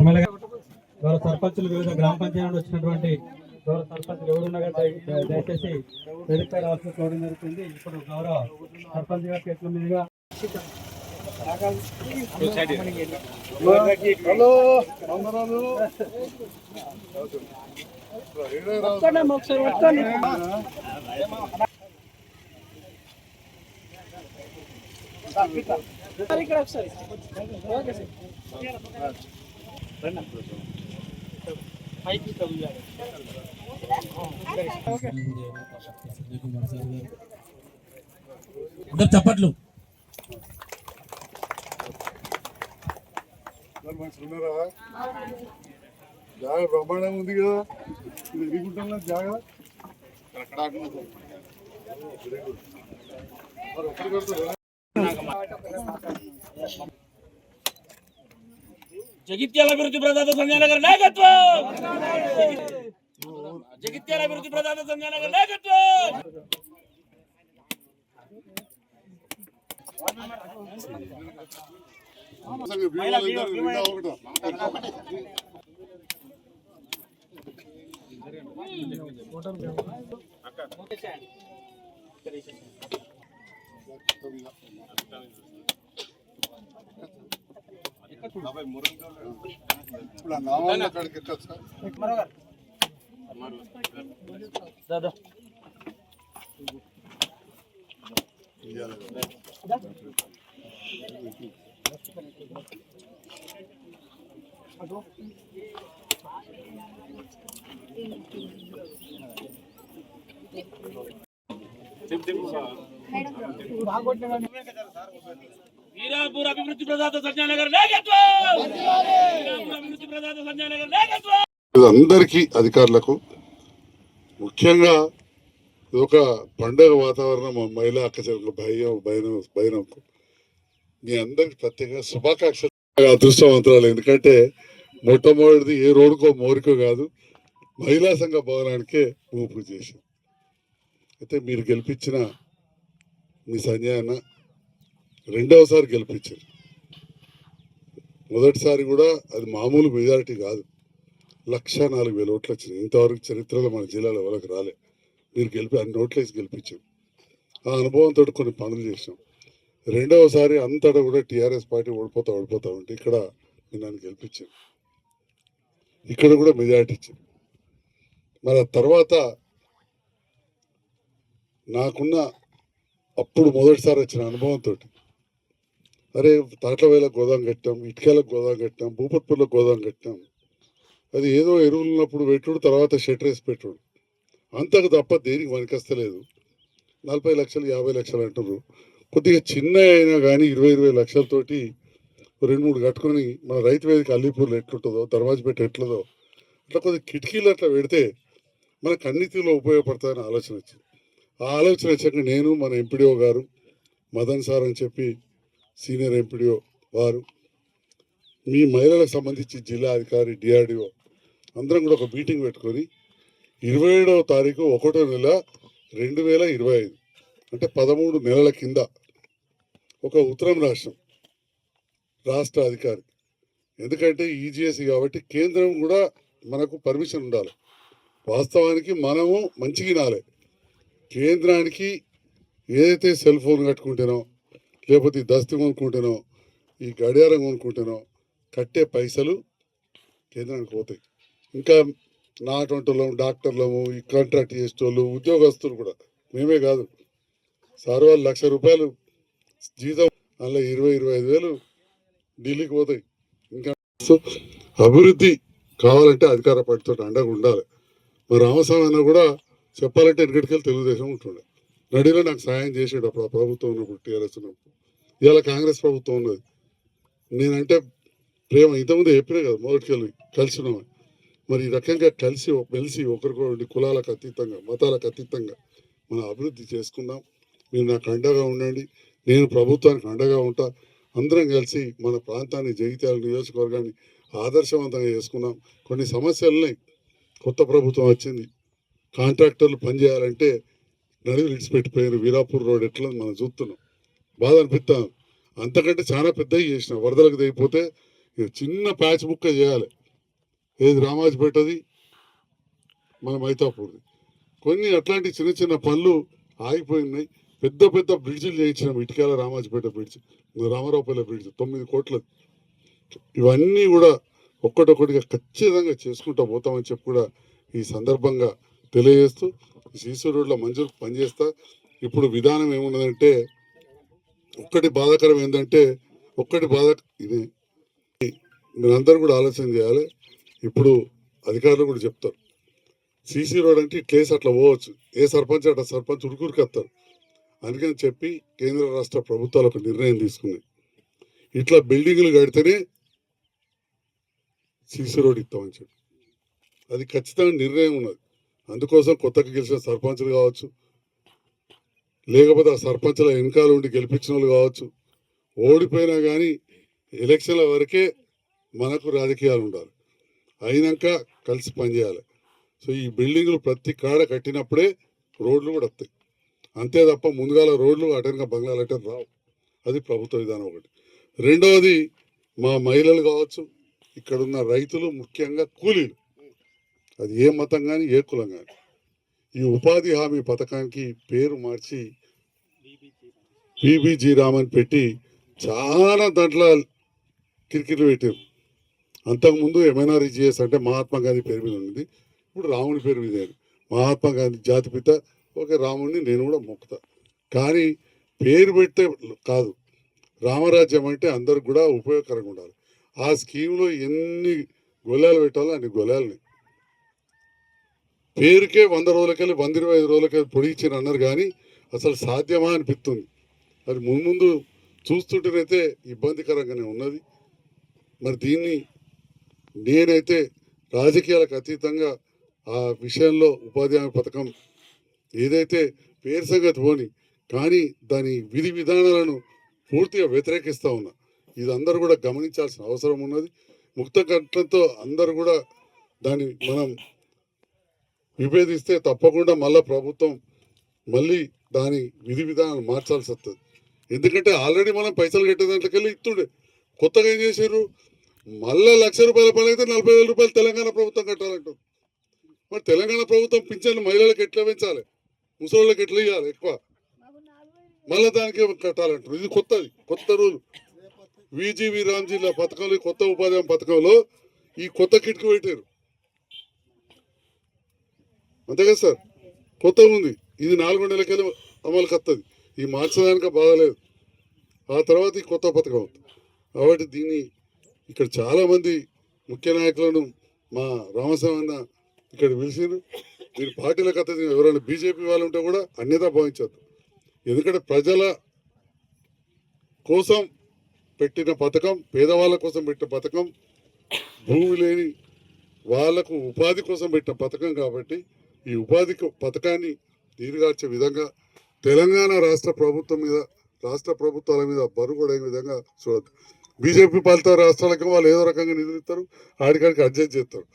MLA గౌరవ సర్పంచులు వివిధ గ్రామ పంచాయతీ వచ్చినటువంటి గౌరవ సర్పంచులు ఎవరున్నా దయచేసి వెరిఫై రావాల్సిన కోవడం జరుగుతుంది. ఇప్పుడు గౌరవ సర్పంచ్ గారి చేతుల మీదుగా ఇక్కడ ఒకసారి చప్పట్లు జాగా బ్రహ్మాండంగా ఉంది కదా ఎదుగుంటాం జాగా జగిత్యాల అభివృద్ధి ప్రదాత సంజయ్ నగర్ నాయకత్వం, జగిత్యాల అభివృద్ధి ప్రదాత సంజయ్ నగర్ నాయకత్వం. ఇప్పుడు నావాళ్ళ కాడికి ఎక్కడ సార్ వీరాపూర్ అభివృద్ధి ప్రదాత సంజయ్ నగర్ నాయకత్వం, వీరాపూర్ అభివృద్ధి ప్రదాత సంజయ్ నగర్ నాయకత్వం. అందరికీ అధికారులకు ముఖ్యంగా ఒక పండుగ వాతావరణం మహిళా అక్కచెలకు భయనంకు మీ అందరికి ప్రత్యేక శుభాకాంక్షలు. అదృష్టవంతురాలు, ఎందుకంటే మొట్టమొదటిది ఏ రోడ్డుకో మోరికో కాదు, మహిళా సంఘ భవనానికే భూమి పూజ చేసి. అయితే మీరు గెలిపించిన మీ సంజయ్ అన్న రెండవసారి గెలిపించారు. మొదటిసారి కూడా అది మామూలు మెజారిటీ కాదు, 1,04,000 ఓట్లు వచ్చినాయి. ఇంతవరకు చరిత్రలో మన జిల్లాలో ఎవరికి రాలే. మీరు అన్ని ఓట్లు వేసి గెలిపించారు. ఆ అనుభవంతో కొన్ని పనులు చేసినాం. రెండవసారి అంతటా కూడా టీఆర్ఎస్ పార్టీ ఓడిపోతా ఉంటే ఇక్కడ నేను నన్ను గెలిపించాను. ఇక్కడ కూడా మెజారిటీ ఇచ్చాను. మరి ఆ తర్వాత నాకున్న అప్పుడు మొదటిసారి వచ్చిన అనుభవంతో అరే తాట్లవేల గోదాం కట్టాం, ఇటుకేలకు గోదాం కట్టాం, భూపత్పూర్లో గోదాం కట్టాం. అది ఏదో ఎరువులు ఉన్నప్పుడు పెట్టుడు, తర్వాత షెటర్ వేసి పెట్టుడు, అంతకు తప్ప దేనికి వనికస్తలేదు. 40 లక్షలు 50 లక్షలు అంటున్నారు. కొద్దిగా చిన్న అయినా కానీ 20 లక్షలతోటి 2-3 కట్టుకొని మన రైతు వేదిక అల్లీపూర్లో ఎట్లుంటుందో, దర్వాజపేట ఎట్లదో అట్లా కొద్దిగా కిటికీలు అట్లా పెడితే మనకు అన్నిటిలో ఉపయోగపడతాయని ఆలోచన వచ్చింది. ఆ ఆలోచన వచ్చాక నేను మన ఎంపీడీఓ గారు మదన్ సార్ అని చెప్పి సీనియర్ ఎంపీడీఓ వారు, మీ మహిళలకు సంబంధించి జిల్లా అధికారి డిఆర్డిఓ అందరం కూడా ఒక మీటింగ్ పెట్టుకొని 27వ తారీఖు 1వ నెల 2025 అంటే 13 నెలల కింద ఒక ఉత్తరం రాష్ట్రం రాష్ట్ర అధికారి. ఎందుకంటే ఈజీఎస్సీ కాబట్టి కేంద్రం కూడా మనకు పర్మిషన్ ఉండాలి. వాస్తవానికి మనము మంచిగా వినాలి. కేంద్రానికి ఏదైతే సెల్ ఫోన్ కట్టుకుంటేనో, లేకపోతే ఈ దస్తు కొనుక్కుంటేనో, ఈ గడియారం కొనుక్కుంటేనో కట్టే పైసలు కేంద్రానికి పోతాయి. ఇంకా నాటోళ్ళము, డాక్టర్లము, ఈ కాంట్రాక్ట్ చేసేటోళ్ళు, ఉద్యోగస్తులు కూడా, మేమే కాదు, సార్ వాళ్ళు ₹1,00,000 జీతం, అందులో 20-25 వేలు ఢిల్లీకి పోతాయి. ఇంకా అభివృద్ధి కావాలంటే అధికార పార్టీతో అండగా ఉండాలి. మరి అవసరమైనా కూడా చెప్పాలంటే ఎన్నికటికెళ్ళి తెలుగుదేశం ఉంటుండే. నడిలో నాకు సాయం చేసాడు అప్పుడు ఆ ప్రభుత్వం ఉన్నప్పుడు, టీఆర్ఎస్ ఉన్నప్పుడు. ఇవాళ కాంగ్రెస్ ప్రభుత్వం ఉన్నది. నేనంటే ప్రేమ ఇంతకుముందు చెప్పినా కదా, మొదటికెళ్ళి కలిసి ఉన్నామని. మరి ఈ రకంగా మెలిసి ఒకరికొకరి కులాలకు అతీతంగా, మతాలకు అతీతంగా మనం అభివృద్ధి చేసుకుందాం. మీరు నాకు అండగా ఉండండి, నేను ప్రభుత్వానికి అండగా ఉంటా. అందరం కలిసి మన ప్రాంతాన్ని, జగిత్యాల నియోజకవర్గాన్ని ఆదర్శవంతంగా చేసుకున్నాం. కొన్ని సమస్యలున్నాయి. కొత్త ప్రభుత్వం వచ్చింది, కాంట్రాక్టర్లు పనిచేయాలంటే నడువు విడిచిపెట్టిపోయారు. వీరాపూర్ రోడ్ ఎట్లా మనం చూస్తున్నాం, బాధ అనిపిస్తాం. అంతకంటే చాలా పెద్దవి చేసిన వరదలకు దిగిపోతే ఇక చిన్న ప్యాచ్ బుక్ చేయాలి. ఏది రామాజపేటది, మన మైతాపూర్ది, కొన్ని అట్లాంటి చిన్న చిన్న పనులు ఆగిపోయినాయి. పెద్ద పెద్ద బ్రిడ్జిలు చేయించినాం. ఇటుకాల రామాజపేట బ్రిడ్జ్, రామారావుపల్లి బ్రిడ్జ్ 9 కోట్లది. ఇవన్నీ కూడా ఒక్కటొక్కటిగా ఖచ్చితంగా చేసుకుంటూ పోతామని చెప్పి కూడా ఈ సందర్భంగా తెలియజేస్తూ సీసీ రోడ్ల మంజూరు పనిచేస్తా. ఇప్పుడు విధానం ఏమున్నదంటే, ఒక్కటి బాధాకరం ఏంటంటే, ఇది మీరందరూ కూడా ఆలోచన చేయాలి. ఇప్పుడు అధికారులు కూడా చెప్తారు, సీసీ రోడ్ అంటే ఇట్లేసి అట్లా పోవచ్చు, ఏ సర్పంచ్ అట్లా సర్పంచ్ ఉరుకురికొస్తారు. అందుకని చెప్పి కేంద్ర రాష్ట్ర ప్రభుత్వాలు ఒక నిర్ణయం తీసుకున్నాయి, ఇట్లా బిల్డింగులు కడితేనే సీసీ రోడ్ ఇస్తామని చెప్పి. అది ఖచ్చితంగా నిర్ణయం ఉన్నది. అందుకోసం కొత్తగా గెలిచిన సర్పంచులు కావచ్చు, లేకపోతే ఆ సర్పంచుల వెనకాల ఉండి గెలిపించిన వాళ్ళు కావచ్చు, ఓడిపోయినా కానీ ఎలక్షన్ల వరకే మనకు రాజకీయాలు ఉండాలి, అయినాక కలిసి పనిచేయాలి. సో ఈ బిల్డింగ్లు ప్రతి కాడ కట్టినప్పుడే రోడ్లు కూడా వస్తాయి, అంతే తప్ప ముందుగాల రోడ్లు అటెనక బంగ్లాలు అటెన్ రావు. అది ప్రభుత్వ విధానం ఒకటి. రెండవది, మా మహిళలు కావచ్చు, ఇక్కడున్న రైతులు, ముఖ్యంగా కూలీలు, అది ఏ మతం కానీ ఏ కులం కానీ, ఈ ఉపాధి హామీ పథకానికి పేరు మార్చి బీబీజీ రామ్ అని పెట్టి చాలా దాంట్లో కిరికిరి పెట్టారు. అంతకుముందు ఎంఎన్ఆర్ఈజీఎస్ అంటే మహాత్మా గాంధీ పేరు మీద ఉంది, ఇప్పుడు రాముని పేరు మీద. మహాత్మా గాంధీ జాతిపిత, ఓకే, రాముడిని నేను కూడా మొక్కుతా, కానీ పేరు పెడితే కాదు. రామరాజ్యం అంటే అందరికి కూడా ఉపయోగకరంగా ఉండాలి. ఆ స్కీమ్లో ఎన్ని గొల్లాలు పెట్టాలో అన్ని గొల్లాలని పేరుకే 100 రోజులకెళ్ళి 125 రోజులకెళ్ళి పొడిగించిన అన్నారు, కానీ అసలు సాధ్యమా అనిపిస్తుంది. అది ముందు చూస్తుంటేనైతే ఇబ్బందికరంగానే ఉన్నది. మరి దీన్ని నేనైతే రాజకీయాలకు అతీతంగా ఆ విషయంలో ఉపాధి హామీ పథకం ఏదైతే పేరు సంగతి పోని, కానీ దాని విధి విధానాలను పూర్తిగా వ్యతిరేకిస్తూ ఉన్నా. ఇది అందరూ కూడా గమనించాల్సిన అవసరం ఉన్నది. ముక్త కంఠంతో అందరూ కూడా దాన్ని మనం విభేదిస్తే తప్పకుండా మళ్ళీ ప్రభుత్వం మళ్ళీ దాని విధి విధానాలు మార్చాల్సి వస్తుంది. ఎందుకంటే ఆల్రెడీ మనం పైసలు కట్టే దాంట్లోకెళ్ళి ఇస్తుండే. కొత్తగా ఏం చేశారు, మళ్ళీ ₹1,00,000 పని అయితే ₹40,000 తెలంగాణ ప్రభుత్వం కట్టాలంటారు. మరి తెలంగాణ ప్రభుత్వం పింఛన్లు మహిళలకు ఎట్లా పెంచాలి, ముసలిళ్ళకి ఎట్లా ఇవ్వాలి ఎక్కువ, మళ్ళీ దానికి కట్టాలంటారు. ఇది కొత్త రూల్. విజీవి రామ్జీల పథకంలో, కొత్త ఉపాధి హామీ పథకంలో ఈ కొత్త కిట్కు పెట్టారు, అంతే కదా సార్? కొత్తగా ఉంది. ఇది 4 నెలలకెళ్ళి అమలుకి వస్తుంది. ఈ మార్చడానికి బాగాలేదు. ఆ తర్వాత ఈ కొత్త పథకం అవుతుంది. కాబట్టి దీన్ని ఇక్కడ చాలామంది ముఖ్య నాయకులను మా రామస్వామి ఇక్కడ పిలిచిరు. దీని పార్టీల కథ ఎవరైనా బీజేపీ వాళ్ళు ఉంటే కూడా అన్యతా భావించద్దు. ఎందుకంటే ప్రజల కోసం పెట్టిన పథకం, పేదవాళ్ళ కోసం పెట్టిన పథకం, భూమి లేని వాళ్లకు ఉపాధి కోసం పెట్టిన పథకం. కాబట్టి ఈ ఉపాధి పథకాన్ని నీరుగార్చే విధంగా తెలంగాణ రాష్ట్ర ప్రభుత్వాల మీద బరుగొడే విధంగా చూడద్దు. బీజేపీ పాలిత రాష్ట్రాలకు వాళ్ళు ఏదో రకంగా నిధులు ఇస్తారు, ఆడికాడికి అడ్జస్ట్ చేస్తారు.